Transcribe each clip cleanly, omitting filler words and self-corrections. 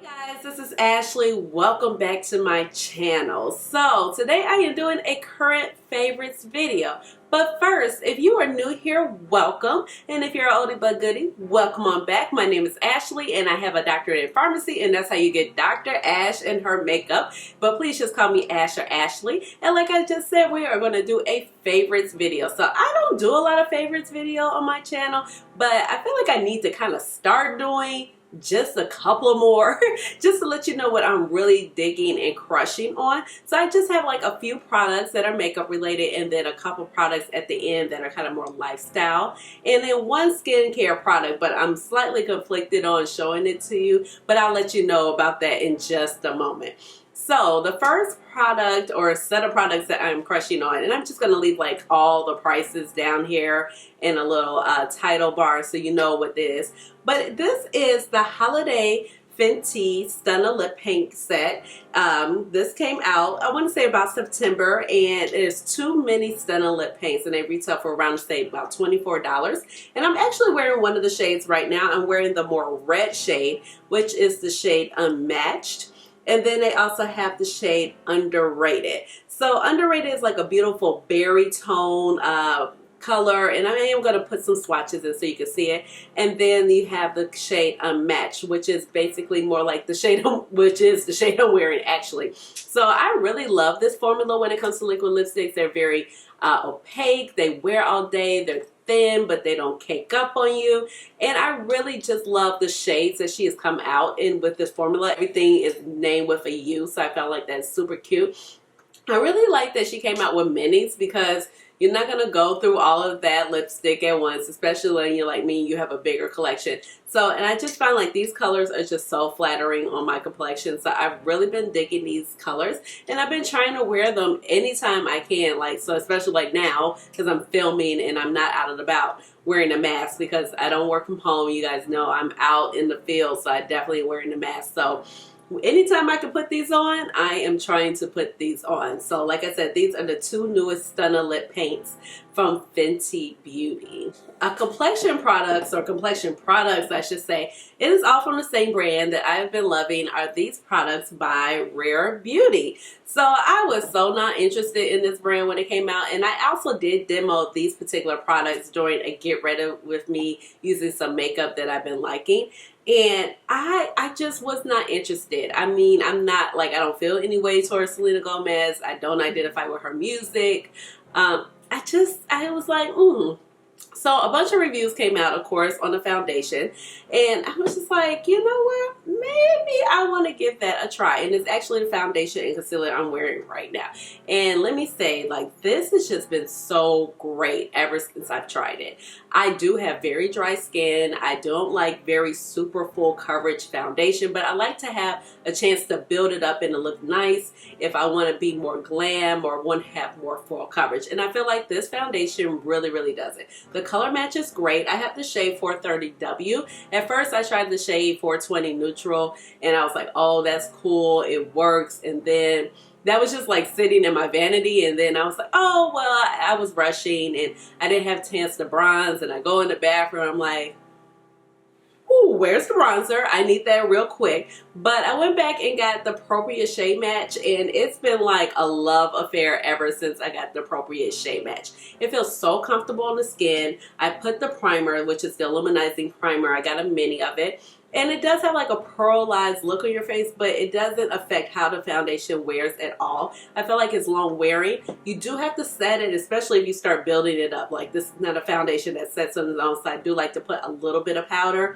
Guys, this is Ashley. Welcome back to my channel. So today I am doing a current favorites video. But first, if you are new here, welcome. And if you're an oldie but goodie, welcome on back. My name is Ashley and I have a doctorate in pharmacy, and that's how you get Dr. Ash and her makeup. But please just call me Ash or Ashley. And like I just said, we are going to do a favorites video. So I don't do a lot of favorites video on my channel, but I feel like I need to kind of start doing just a couple more just to let you know what I'm really digging and crushing on. So I just have like a few products that are makeup related, and then a couple products at the end that are kind of more lifestyle, and then one skincare product, but I'm slightly conflicted on showing it to you, but I'll let you know about that in just a moment. So the first product or set of products that I'm crushing on, and I'm just going to leave like all the prices down here in a little title bar so you know what this is. But this is the Holiday Fenty Stunna Lip Paint Set. This came out, I want to say about September, and there's two mini Stunna Lip Paints, and they retail for around, say, about $24. And I'm actually wearing one of the shades right now. I'm wearing the more red shade, which is the shade Unmatched. And then they also have the shade Underrated. So Underrated is like a beautiful berry tone color, and I am going to put some swatches in so you can see it. And then you have the shade Unmatched, which is basically more like the shade, which is the shade I'm wearing actually. So I really love this formula when it comes to liquid lipsticks. They're very opaque. They wear all day. They're thin, but they don't cake up on you. And I really just love the shades that she has come out in with this formula. Everything is named with a U, so I felt like that's super cute. I really like that she came out with minis, because you're not going to go through all of that lipstick at once, especially when you're like me, you have a bigger collection. So, and I just find like these colors are just so flattering on my complexion. So I've really been digging these colors, and I've been trying to wear them anytime I can. Like, so especially like now, because I'm filming and I'm not out and about wearing a mask, because I don't work from home. You guys know I'm out in the field, so I definitely wearing a mask. So anytime I can put these on, I am trying to put these on. So like I said, these are the two newest Stunna Lip Paints from Fenty Beauty. Complexion products, or complexion products I should say, it is all from the same brand that I've been loving, are these products by Rare Beauty. So I was so not interested in this brand when it came out, and I also did demo these particular products during a get ready with me using some makeup that I've been liking. And I just was not interested. I mean, I'm not like, I don't feel any way towards Selena Gomez. I don't identify with her music. I was like, So a bunch of reviews came out, of course, on the foundation, and I was just like, you know what, maybe I want to give that a try. And it's actually the foundation and concealer I'm wearing right now. And let me say, like, this has just been so great ever since I've tried it. I do have very dry skin. I don't like very super full coverage foundation, but I like to have a chance to build it up and to look nice if I want to be more glam or want to have more full coverage. And I feel like this foundation really, really does it. The color match is great. I have the shade 430W. At first I tried the shade 420 Neutral, and I was like, oh, that's cool, it works. And then that was just like sitting in my vanity, and then I was like, oh, well, I was rushing and I didn't have a chance to bronze, and I go in the bathroom, I'm like, ooh, where's the bronzer? I need that real quick. But I went back and got the appropriate shade match, and it's been like a love affair ever since I got the appropriate shade match. It feels so comfortable on the skin. I put the primer, which is the Illuminating primer. I got a mini of it. And it does have like a pearlized look on your face, but it doesn't affect how the foundation wears at all. I feel like it's long wearing. You do have to set it, especially if you start building it up. Like, this is not a foundation that sets on its own, so I do like to put a little bit of powder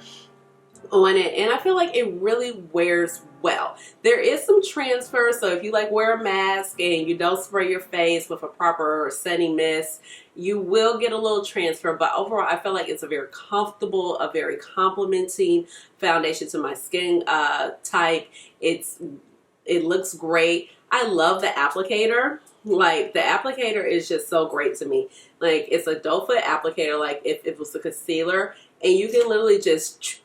on it, and I feel like it really wears well. There is some transfer, so if you like wear a mask and you don't spray your face with a proper setting mist, you will get a little transfer, but overall I feel like it's a very comfortable, a very complimenting foundation to my skin type. It looks great. I love the applicator. Like, the applicator is just so great to me. Like, it's a doe foot applicator, like if it was a concealer, and you can literally just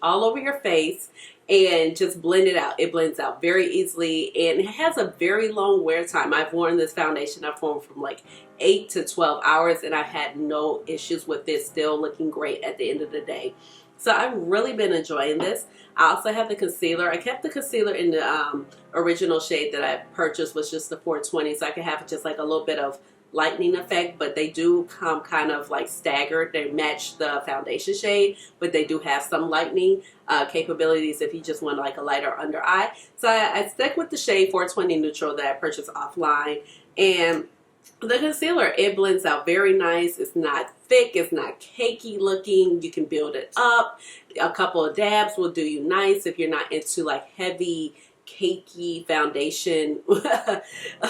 all over your face, and just blend it out. It blends out very easily, and it has a very long wear time. I've worn this foundation, I've worn from like 8 to 12 hours, and I've had no issues with this, still looking great at the end of the day. So I've really been enjoying this. I also have the concealer. I kept the concealer in the original shade that I purchased, was just the 420, so I could have just like a little bit of lightening effect, but they do come kind of like staggered. They match the foundation shade, but they do have some lightening capabilities if you just want like a lighter under eye. So I stuck with the shade 420 neutral that I purchased offline, and the concealer, it blends out very nice. It's not thick, it's not cakey looking. You can build it up. A couple of dabs will do you nice if you're not into like heavy cakey foundation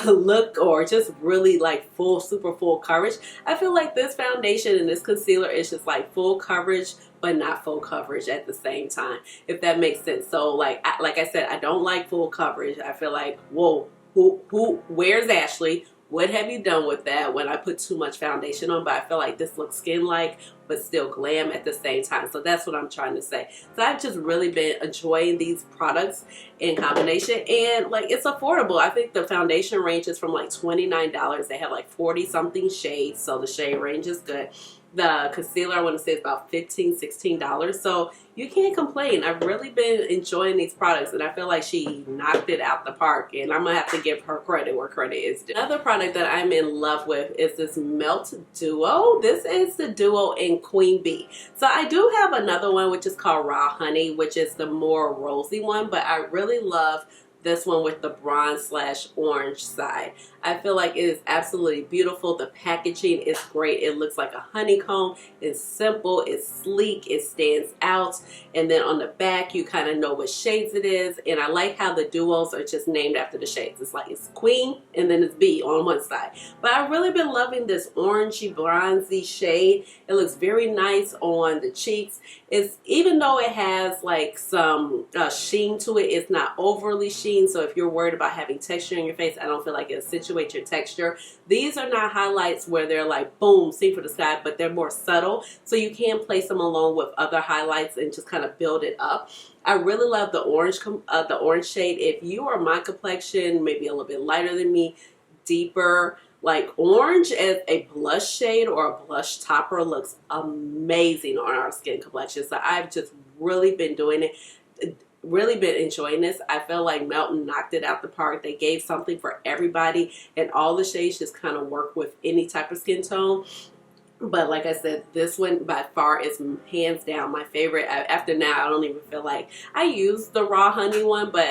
look, or just really like full, super full coverage. I feel like this foundation and this concealer is just like full coverage, but not full coverage at the same time, if that makes sense. So like I said, I don't like full coverage. I feel like, whoa, where's Ashleigh? What have you done with that when I put too much foundation on? But I feel like this looks skin-like, but still glam at the same time. So that's what I'm trying to say. So I've just really been enjoying these products in combination. And like, it's affordable. I think the foundation range is from like $29. They have like 40-something shades. So the shade range is good. The concealer, I want to say, is about $15, $16. So you can't complain. I've really been enjoying these products, and I feel like she knocked it out the park, and I'm going to have to give her credit where credit is due. Another product that I'm in love with is this Melt Duo. This is the Duo in Queen Bee. So I do have another one, which is called Raw Honey, which is the more rosy one, but I really love this one with the bronze / orange side. I feel like it is absolutely beautiful. The packaging is great. It looks like a honeycomb. It's simple. It's sleek. It stands out. And then on the back, you kind of know what shades it is. And I like how the duos are just named after the shades. It's like it's Queen and then it's Bee on one side. But I've really been loving this orangey, bronzy shade. It looks very nice on the cheeks. It's, even though it has like some sheen to it, it's not overly sheen. So if you're worried about having texture in your face, I don't feel like it'll accentuate your texture. These are not highlights where they're like boom, see for the sky, but they're more subtle, so you can place them along with other highlights and just kind of build it up. I really love the orange shade. If you are my complexion, maybe a little bit lighter than me, deeper, like orange as a blush shade or a blush topper looks amazing on our skin complexion. So I've just really been doing it. Really been enjoying this. I feel like Melton knocked it out the park. They gave something for everybody, and all the shades just kind of work with any type of skin tone. But like I said, this one by far is hands down my favorite. After now, I don't even feel like I used the Raw Honey one, but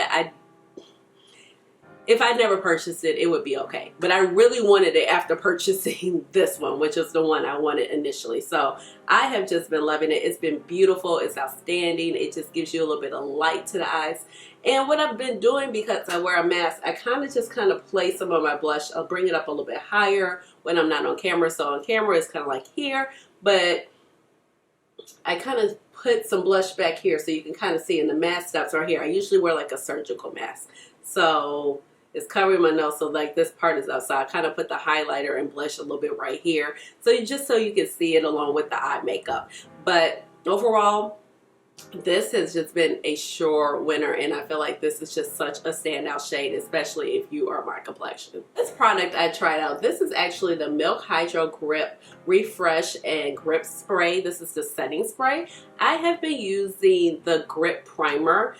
if I never purchased it, it would be okay. But I really wanted it after purchasing this one, which is the one I wanted initially. So I have just been loving it. It's been beautiful. It's outstanding. It just gives you a little bit of light to the eyes. And what I've been doing, because I wear a mask, I kind of place some of my blush. I'll bring it up a little bit higher when I'm not on camera. So on camera, it's kind of like here. But I kind of put some blush back here so you can kind of see, and the mask stops right here. I usually wear like a surgical mask. So it's covering my nose, so like this part is up. So I kind of put the highlighter and blush a little bit right here, so just so you can see it along with the eye makeup. But overall, this has just been a sure winner, and I feel like this is just such a standout shade, especially if you are my complexion. This product I tried out, this is actually the Milk Hydro Grip Refresh and Grip Spray. This is the setting spray. I have been using the Grip Primer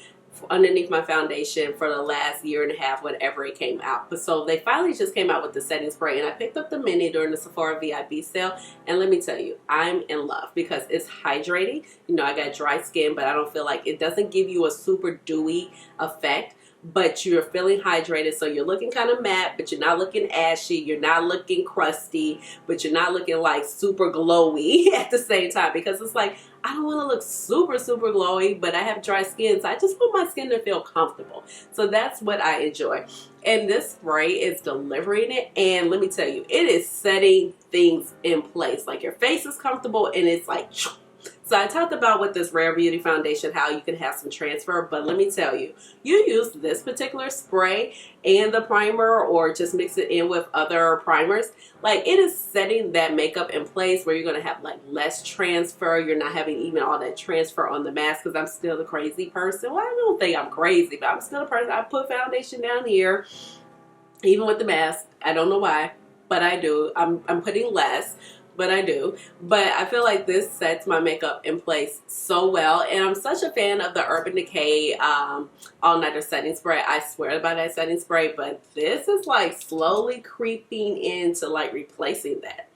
underneath my foundation for the last year and a half whenever it came out. But so they finally just came out with the setting spray, and I picked up the mini during the Sephora VIP sale, and let me tell you, I'm in love because it's hydrating. You know, I got dry skin, but I don't feel like it doesn't give you a super dewy effect, but you're feeling hydrated, so you're looking kind of matte, but you're not looking ashy, you're not looking crusty, but you're not looking like super glowy at the same time, because it's like, I don't want to look super, super glowy, but I have dry skin, so I just want my skin to feel comfortable. So that's what I enjoy. And this spray is delivering it, and let me tell you, it is setting things in place. Like your face is comfortable, and it's like So I talked about with this Rare Beauty foundation how you can have some transfer, but let me tell you, you use this particular spray and the primer or just mix it in with other primers, like it is setting that makeup in place where you're going to have like less transfer. You're not having even all that transfer on the mask, because I'm still the crazy person. Well, I don't think I'm crazy, but I'm still a person. I put foundation down here, even with the mask. I don't know why, but I do. I'm putting less, but I do. But I feel like this sets my makeup in place so well. And I'm such a fan of the Urban Decay All-Nighter Setting Spray. I swear by that setting spray, but this is like slowly creeping into like replacing that.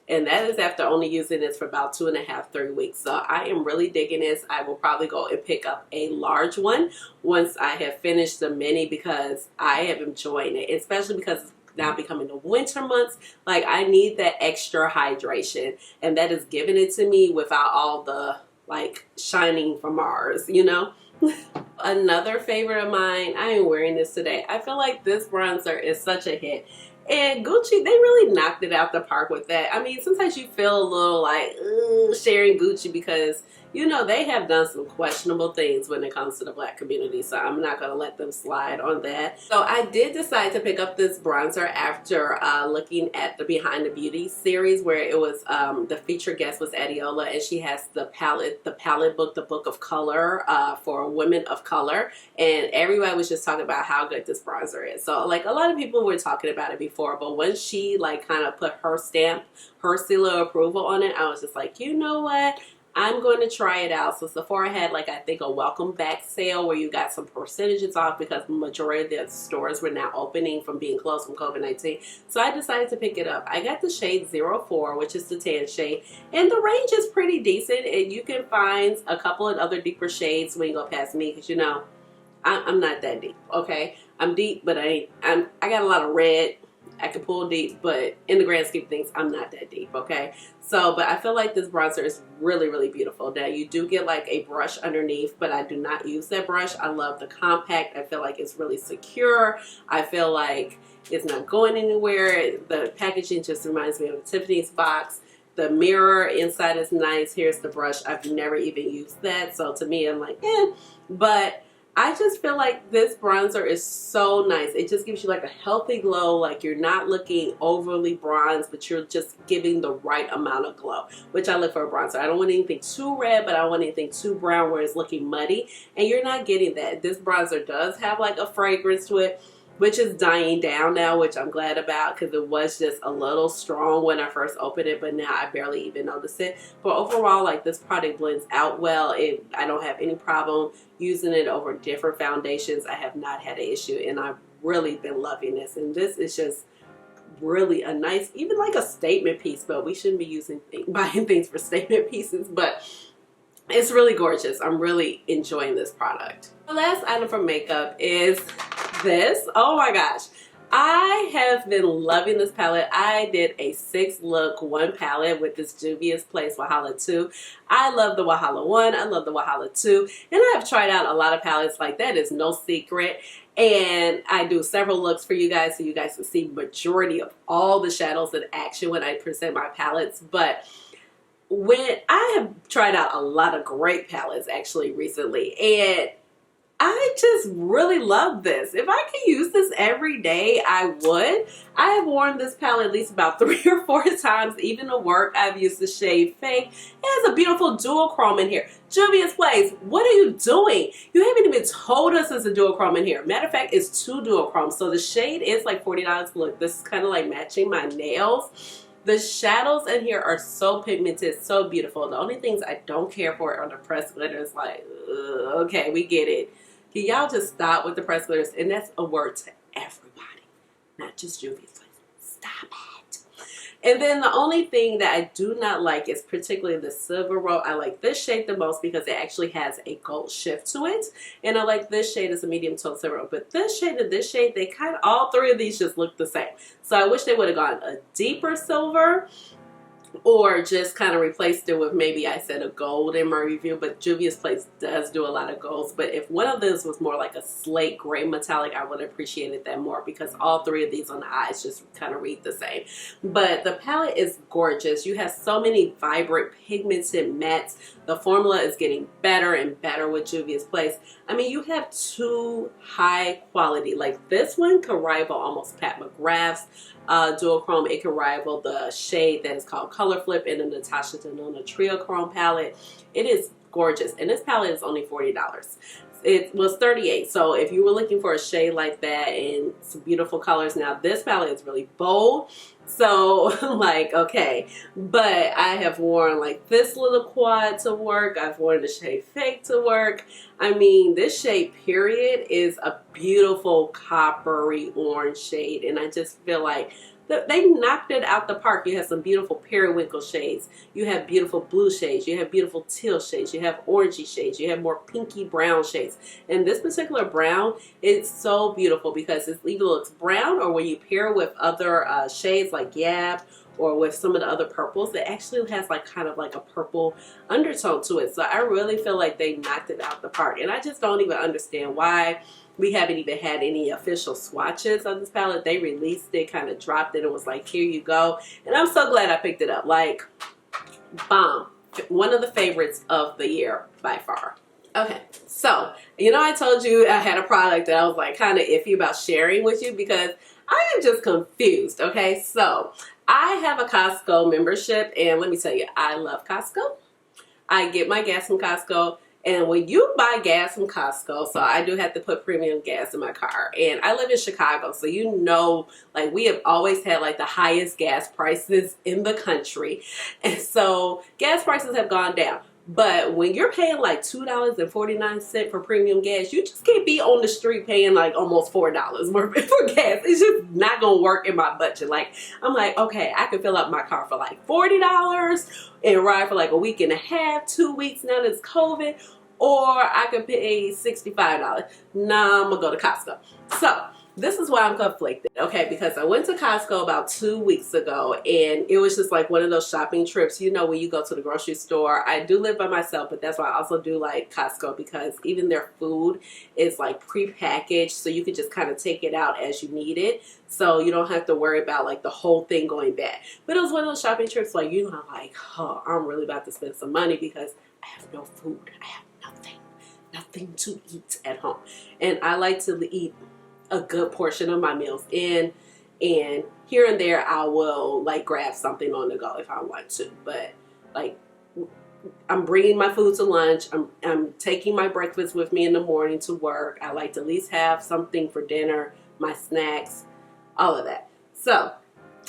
And that is after only using this for about 2.5, 3 weeks. So I am really digging this. I will probably go and pick up a large one once I have finished the mini, because I am enjoying it, especially because it's now becoming the winter months. Like I need that extra hydration, and that is giving it to me without all the like shining from Mars, you know. Another favorite of mine, I am wearing this today. I feel like this bronzer is such a hit. And Gucci, they really knocked it out the park with that. I mean, sometimes you feel a little like sharing Gucci, because, you know, they have done some questionable things when it comes to the Black community. So I'm not going to let them slide on that. So I did decide to pick up this bronzer after looking at the Behind the Beauty series, where it was the featured guest was Adiola, and she has the palette book, the Book of Color for women of color. And everybody was just talking about how good this bronzer is. So like a lot of people were talking about it before, but when she like kind of put her stamp, her seal of approval on it, I was just like, you know what? I'm going to try it out. So Sephora had like, I think, a welcome back sale where you got some percentages off, because the majority of their stores were now opening from being closed from COVID-19. So I decided to pick it up. I got the shade 04, which is the tan shade, and the range is pretty decent. And you can find a couple of other deeper shades when you go past me, because you know, I'm not that deep, okay? I'm deep, but I got a lot of red. I can pull deep, but in the grand scheme of things, I'm not that deep, okay? So, but I feel like this bronzer is really, really beautiful. Now, you do get like a brush underneath, but I do not use that brush. I love the compact. I feel like it's really secure. I feel like it's not going anywhere. The packaging just reminds me of a Tiffany's box. The mirror inside is nice. Here's the brush. I've never even used that. So to me, I'm like, eh. But I just feel like this bronzer is so nice. It just gives you like a healthy glow. Like you're not looking overly bronzed, but you're just giving the right amount of glow, which I look for a bronzer. I don't want anything too red, but I don't want anything too brown where it's looking muddy. And you're not getting that. This bronzer does have like a fragrance to it, which is dying down now, which I'm glad about, because it was just a little strong when I first opened it, but now I barely even notice it. But overall, like this product blends out well. I don't have any problem using it over different foundations. I have not had an issue, and I've really been loving this. And this is just really a nice, even like a statement piece, but we shouldn't be buying things for statement pieces, but it's really gorgeous. I'm really enjoying this product. The last item for makeup is this. Oh my gosh. I have been loving this palette. I did a 6-look 1 palette with this Juvia's Place Wahala 2. I love the Wahala 1. I love the Wahala 2. And I have tried out a lot of palettes. Like, that is no secret. And I do several looks for you guys, so you guys can see majority of all the shadows in action when I present my palettes. But when I have tried out a lot of great palettes actually recently, and I just really love this. If I could use this every day, I would. I have worn this palette at least about 3 or 4 times, even to work. I've used the shade Fake. It has a beautiful dual chrome in here. Juvia's Place, what are you doing? You haven't even told us there's a dual chrome in here. Matter of fact, it's 2 dual chromes. So the shade is like $40. Look, this is kind of like matching my nails. The shadows in here are so pigmented, so beautiful. The only things I don't care for are the pressed glitters. Like, okay, we get it. Can y'all just stop with the pressed glitters? And that's a word to everybody, not just Juvia's Place. Stop it. And then the only thing that I do not like is particularly the Silver Roll. I like this shade the most because it actually has a gold shift to it. And I like this shade as a medium tone Silver Roll. But this shade and this shade, they kind of, all 3 of these just look the same. So I wish they would have gone a deeper silver. or just kind of replaced it with, maybe I said a gold in my review, but Juvia's Place does do a lot of golds. But if one of those was more like a slate gray metallic, I would have appreciated that more, because all three of these on the eyes just kind of read the same. But the palette is gorgeous. You have so many vibrant pigmented mattes. The formula is getting better and better with Juvia's Place. I mean, you have two high quality, like this one could rival almost Pat McGrath's dual chrome. It can rival the shade that is called Color Flip in the Natasha Denona Trio Chrome palette. It is gorgeous, and this palette is only $40. It was $38. So if you were looking for a shade like that and some beautiful colors, now this palette is really bold. So I'm like, okay, but I have worn like this little quad to work. I've worn the shade Fake to work. I mean, this shade Period is a beautiful coppery orange shade, and I just feel like they knocked it out the park. You have some beautiful periwinkle shades. You have beautiful blue shades. You have beautiful teal shades. You have orangey shades. You have more pinky brown shades. And this particular brown is so beautiful because it either looks brown, or when you pair with other shades like Yab or with some of the other purples, it actually has like kind of like a purple undertone to it. So I really feel like they knocked it out the park. And I just don't even understand why we haven't even had any official swatches of this palette. They released it, kind of dropped it, and was like, here you go. And I'm so glad I picked it up. Like, bomb. One of the favorites of the year by far. Okay, so, you know, I told you I had a product that I was like kind of iffy about sharing with you because I am just confused, okay? So, I have a Costco membership, and let me tell you, I love Costco. I get my gas from Costco. And when you buy gas from Costco, so I do have to put premium gas in my car. And I live in Chicago, so you know, like we have always had like the highest gas prices in the country. And so gas prices have gone down. But when you're paying like $2.49 for premium gas, you just can't be on the street paying like almost $4 for gas. It's just not going to work in my budget. Like, I'm like, okay, I could fill up my car for like $40 and ride for like a week and a half, 2 weeks now that it's COVID. Or I could pay $65. Nah, I'm going to go to Costco. So, this is why I'm conflicted, okay? Because I went to Costco about 2 weeks ago, and it was just like one of those shopping trips. You know, when you go to the grocery store, I do live by myself, but that's why I also do like Costco, because even their food is like prepackaged, so you can just kind of take it out as you need it. So you don't have to worry about like the whole thing going bad. But it was one of those shopping trips, like, you know, like, oh, I'm really about to spend some money because I have no food. I have nothing to eat at home. And I like to eat a good portion of my meals in, and here and there I will like grab something on the go if I want to. But like, I'm bringing my food to lunch. I'm taking my breakfast with me in the morning to work. I like to at least have something for dinner, my snacks, all of that. So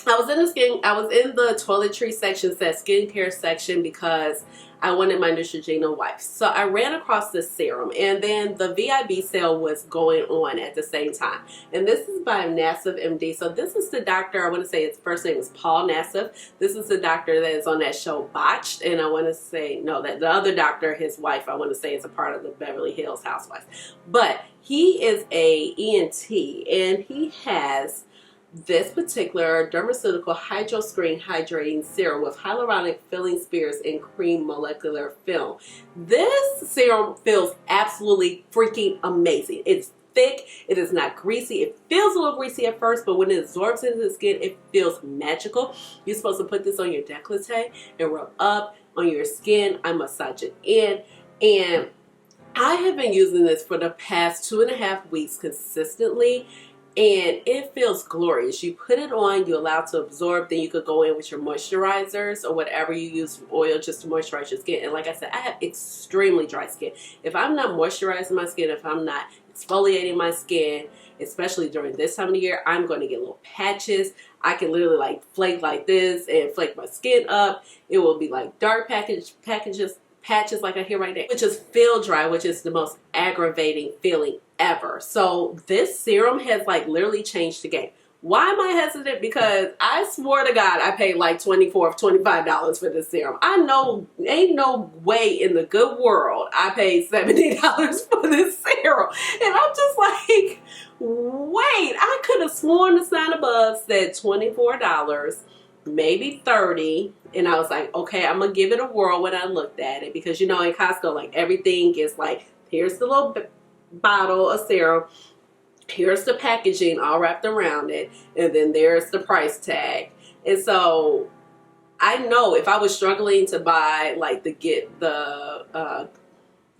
I was in the toiletry section, skincare section, because I wanted my Neutrogena wipes. So I ran across this serum, and then the VIB sale was going on at the same time. And this is by NassifMD. So this is the doctor, I want to say his first name is Paul Nassif. This is the doctor that is on that show Botched. And I want to say, no, that the other doctor, his wife, I want to say is a part of the Beverly Hills Housewives. But he is a ENT, and he has this particular dermaceutical hydro screen hydrating serum with hyaluronic filling spheres and cream molecular film. This serum feels absolutely freaking amazing. It's thick. It is not greasy. It feels a little greasy at first, but when it absorbs into the skin, it feels magical. You're supposed to put this on your décolleté and rub up on your skin. I massage it in, and I have been using this for the past 2.5 weeks consistently. And it feels glorious. You put it on, you allow it to absorb, then you could go in with your moisturizers or whatever you use, oil, just to moisturize your skin. And like I said, I have extremely dry skin. If I'm not moisturizing my skin, if I'm not exfoliating my skin, especially during this time of the year, I'm going to get little patches. I can literally like flake like this and flake my skin up. It will be like dark patches like I hear right now, which is feel dry, which is the most aggravating feeling ever. So this serum has like literally changed the game. Why am I hesitant? Because I swore to God I paid like $24 or $25 for this serum. I know ain't no way in the good world I paid $70 for this serum. And I'm just like, wait, I could have sworn the sign above said $24, maybe $30, And I was like, okay, I'm gonna give it a whirl when I looked at it, because you know in Costco, like everything is like, here's the little bottle of serum, here's the packaging all wrapped around it, and then there's the price tag. And so I know if I was struggling to buy like the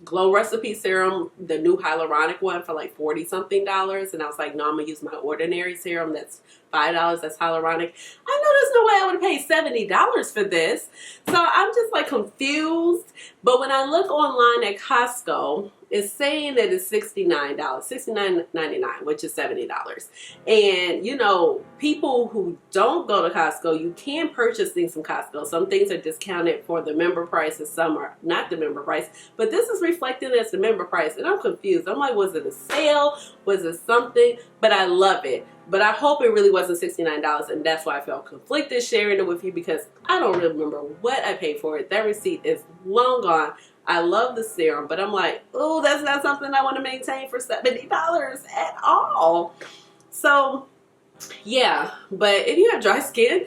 Glow Recipe Serum, the new hyaluronic one for like $40 something, and I was like, no, I'm gonna use my ordinary serum that's $5, that's hyaluronic. I know there's no way I would have paid $70 for this. So I'm just like confused. But when I look online at Costco, it's saying that it's $69, $69.99, which is $70. And you know, people who don't go to Costco, you can purchase things from Costco. Some things are discounted for the member price and some are not the member price. But this is reflected as the member price, and I'm confused. I'm like, was it a sale? Was it something? But I love it. But I hope it really wasn't $69, and that's why I felt conflicted sharing it with you, because I don't really remember what I paid for it. That receipt is long gone. I love the serum, but I'm like, oh, that's not something I want to maintain for $70 at all. So, yeah. But if you have dry skin,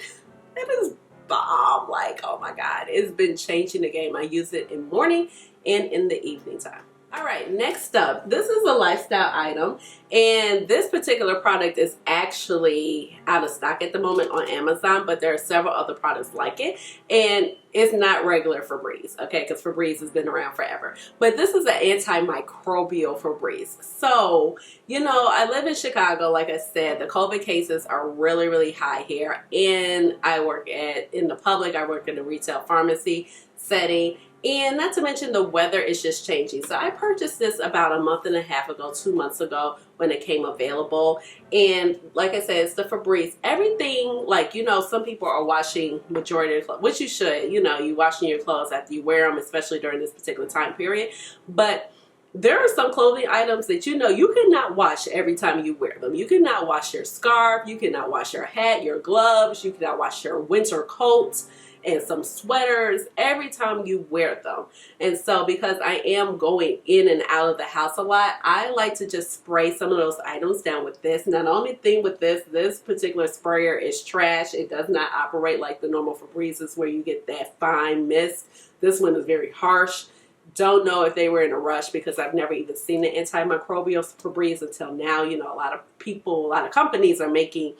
it is bomb. Like, oh my God, it's been changing the game. I use it in morning and in the evening time. All right, next up, this is a lifestyle item, and this particular product is actually out of stock at the moment on Amazon, but there are several other products like it, and it's not regular Febreeze, okay, because Febreeze has been around forever. But this is an antimicrobial Febreeze. So, you know, I live in Chicago, like I said, the COVID cases are really, really high here, and I work in the public, I work in a retail pharmacy setting. And not to mention the weather is just changing. So I purchased this about a month and a half ago, 2 months ago when it came available. And like I said, it's the Febreeze. Everything, like, you know, some people are washing majority of their clothes, which you should. You know, you washing your clothes after you wear them, especially during this particular time period. But there are some clothing items that you know you cannot wash every time you wear them. You cannot wash your scarf. You cannot wash your hat, your gloves. You cannot wash your winter coat and some sweaters every time you wear them. And so because I am going in and out of the house a lot, I like to just spray some of those items down with this. Now the only thing with this particular sprayer is trash. It does not operate like the normal Febrezes where you get that fine mist. This one is very harsh. Don't know if they were in a rush, because I've never even seen the antimicrobial Febreeze until now. You know, a lot of people, a lot of companies are making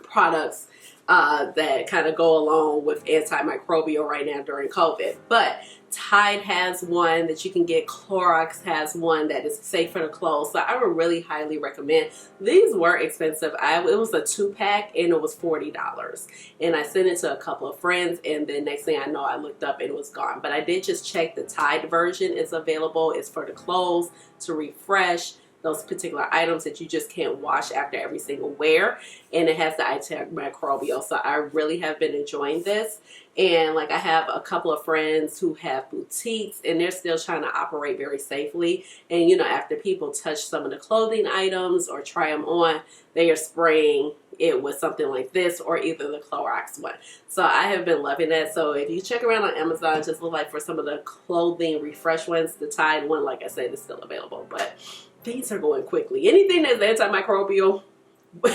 products that kind of go along with antimicrobial right now during COVID. But Tide has one that you can get. Clorox has one that is safe for the clothes. So I would really highly recommend. These were expensive. It was a 2-pack and it was $40. And I sent it to a couple of friends, and then next thing I know, I looked up and it was gone. But I did just check the Tide version is available. It's for the clothes to refresh those particular items that you just can't wash after every single wear, and it has the antimicrobial. So I really have been enjoying this. And like I have a couple of friends who have boutiques, and they're still trying to operate very safely. And you know, after people touch some of the clothing items or try them on, they are spraying it with something like this or either the Clorox one. So I have been loving that. So if you check around on Amazon, just look like for some of the clothing refresh ones. The Tide one, like I said, is still available, but things are going quickly. Anything that's antimicrobial,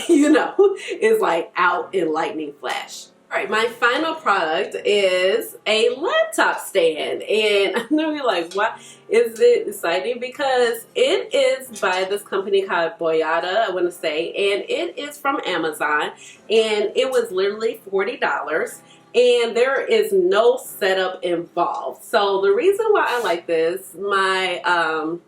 you know, is like out in lightning flash. All right, my final product is a laptop stand. And I know you're like, why is it exciting? Because it is by this company called Boyata, I want to say, and it is from Amazon. And it was literally $40. And there is no setup involved. So the reason why I like this, my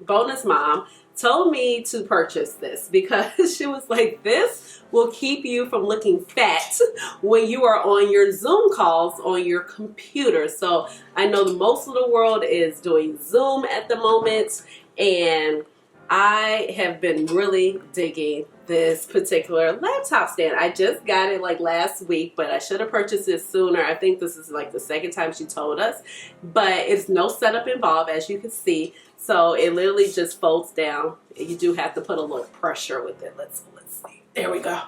bonus mom told me to purchase this because she was like, this will keep you from looking fat when you are on your Zoom calls on your computer. So I know most of the world is doing Zoom at the moment, and I have been really digging this particular laptop stand. I just got it like last week, but I should have purchased it sooner. I think this is like the second time she told us, but it's no setup involved, as you can see. So it literally just folds down. You do have to put a little pressure with it. Let's see. There we go.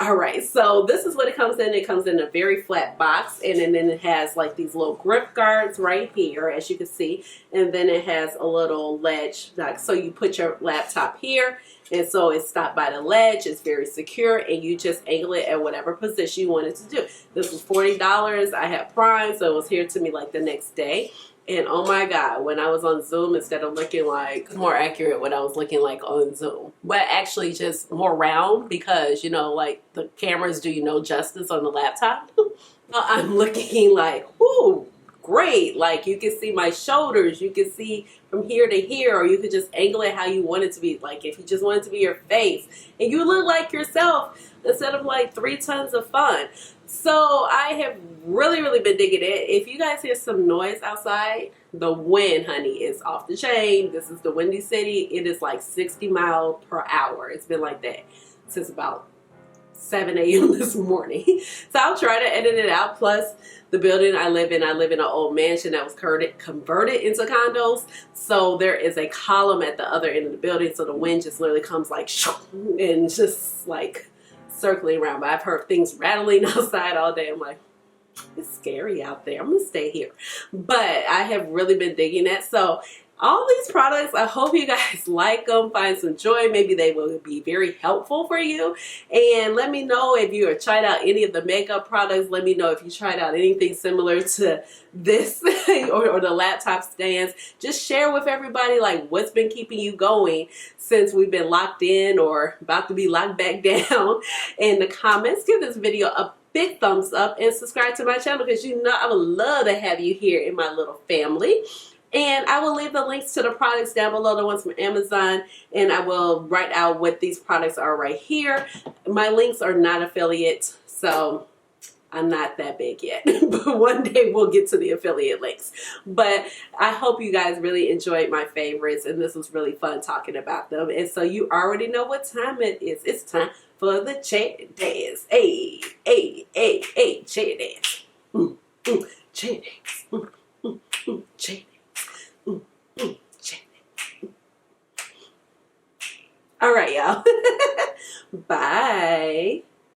Alright, so this is what it comes in. It comes in a very flat box, and then it has like these little grip guards right here, as you can see. And then it has a little ledge, like, so you put your laptop here, and so it's stopped by the ledge. It's very secure, and you just angle it at whatever position you want it to do. This was $40. I had Prime, so it was here to me like the next day. And oh my God, when I was on Zoom, instead of looking like more accurate, what I was looking like on Zoom, but actually just more round, because, you know, like the cameras do you no justice on the laptop. I'm looking like, whoo, great. Like you can see my shoulders, you can see from here to here, or you could just angle it how you want it to be. Like if you just want it to be your face, and you look like yourself instead of like 3 tons of fun. So I have really been digging it. If you guys hear some noise outside, the wind, honey, is off the chain. This is the Windy City. It is like 60 miles per hour. It's been like that since about 7 a.m. this morning. So I'll try to edit it out. Plus the building I live in an old mansion that was converted into condos. So there is a column at the other end of the building. So the wind just literally comes like and just like circling around. But I've heard things rattling outside all day. I'm like, it's scary out there. I'm gonna stay here. But I have really been digging it. So all these products, I hope you guys like them, find some joy. Maybe they will be very helpful for you. And let me know if you have tried out any of the makeup products. Let me know if you tried out anything similar to this or the laptop stands. Just share with everybody like what's been keeping you going since we've been locked in or about to be locked back down in the comments. Give this video a big thumbs up and subscribe to my channel, because you know I would love to have you here in my little family. And I will leave the links to the products down below, the ones from Amazon, and I will write out what these products are right here. My links are not affiliate, so I'm not that big yet, but one day we'll get to the affiliate links. But I hope you guys really enjoyed my favorites, and this was really fun talking about them. And so you already know what time it is. It's time for the chair dance. Hey, hey, hey, hey, chair dance. Chair dance. Chair dance. All right, y'all. Bye.